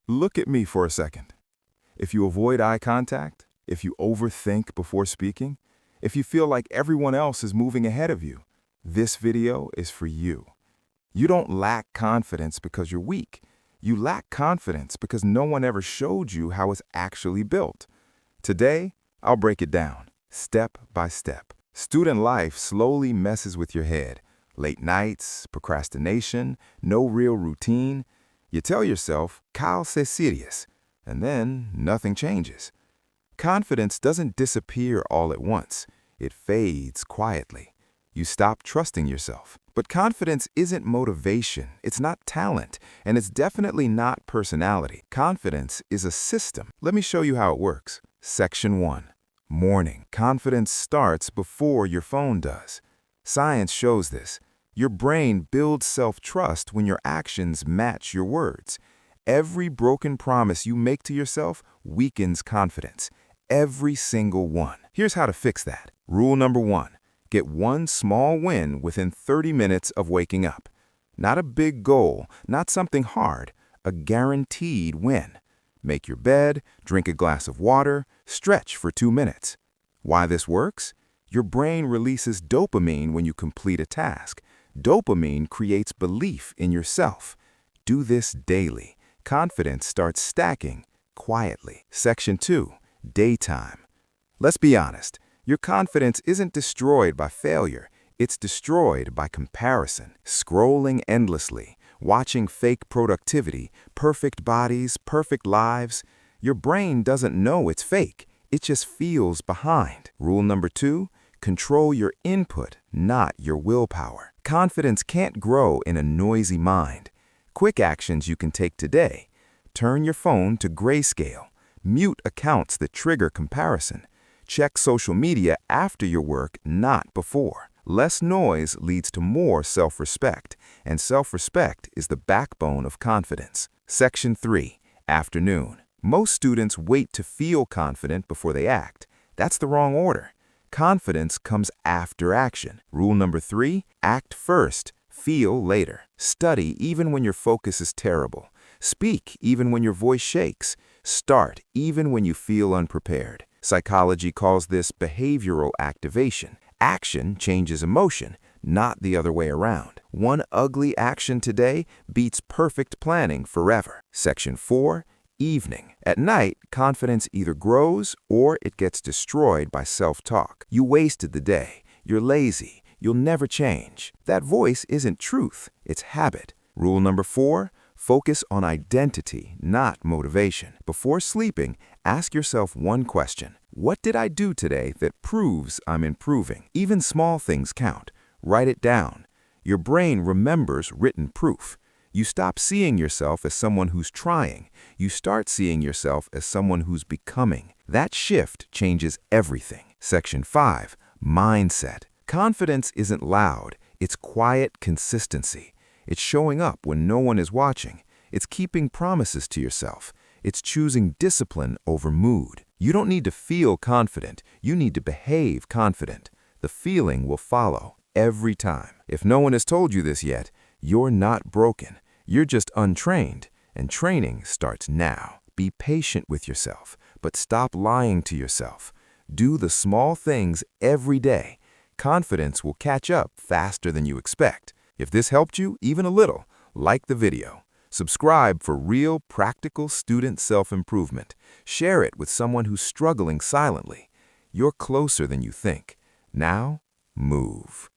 Look at me for a second. If you avoid eye contact, if you overthink before speaking, if you feel like everyone else is moving ahead of you, this video is for you. You don't lack confidence because you're weak. You lack confidence because no one ever showed you how it's actually built. Today, I'll break it down, step by step. Student life slowly messes with your head. Late nights, procrastination, no real routine. You tell yourself, "Cal c'est serious," and then nothing changes. Confidence doesn't disappear all at once. It fades quietly. You stop trusting yourself. But confidence isn't motivation, it's not talent, and it's definitely not personality. Confidence is a system. Let me show you how it works. Section 1. Morning. Confidence starts before your phone does. Science shows this. Your brain builds self-trust when your actions match your words. Every broken promise you make to yourself weakens confidence. Every single one. Here's how to fix that. Rule number 1. Get one small win within 30 minutes of waking up. Not a big goal, not something hard, a guaranteed win. Make your bed, drink a glass of water, stretch for 2 minutes. Why this works? Your brain releases dopamine when you complete a task. Dopamine creates belief in yourself. Do this daily. Confidence starts stacking quietly. Section 2. Daytime. Let's be honest. Your confidence isn't destroyed by failure. It's destroyed by comparison. Scrolling endlessly, watching fake productivity, perfect bodies, perfect lives. Your brain doesn't know it's fake. It just feels behind. Rule number 2, control your input, not your willpower. Confidence can't grow in a noisy mind. Quick actions you can take today. Turn your phone to grayscale. Mute accounts that trigger comparison. Check social media after your work, not before. Less noise leads to more self-respect, and self-respect is the backbone of confidence. Section 3. Afternoon. Most students wait to feel confident before they act. That's the wrong order. Confidence comes after action. Rule number 3, act first, feel later. Study even when your focus is terrible. Speak even when your voice shakes. Start even when you feel unprepared. Psychology calls this behavioral activation. Action changes emotion, not the other way around. One ugly action today beats perfect planning forever. Section 4. Evening. At night, confidence either grows or it gets destroyed by self-talk. You wasted the day. You're lazy. You'll never change. That voice isn't truth, it's habit. Rule number 4. Focus on identity, not motivation. Before sleeping, ask yourself one question. What did I do today that proves I'm improving? Even small things count. Write it down. Your brain remembers written proof. You stop seeing yourself as someone who's trying. You start seeing yourself as someone who's becoming. That shift changes everything. Section 5. Mindset. Confidence isn't loud. It's quiet consistency. It's showing up when no one is watching. It's keeping promises to yourself. It's choosing discipline over mood. You don't need to feel confident. You need to behave confident. The feeling will follow every time. If no one has told you this yet, you're not broken. You're just untrained, and training starts now. Be patient with yourself, but stop lying to yourself. Do the small things every day. Confidence will catch up faster than you expect. If this helped you even a little, like the video. Subscribe for real, practical student self-improvement. Share it with someone who's struggling silently. You're closer than you think. Now, move.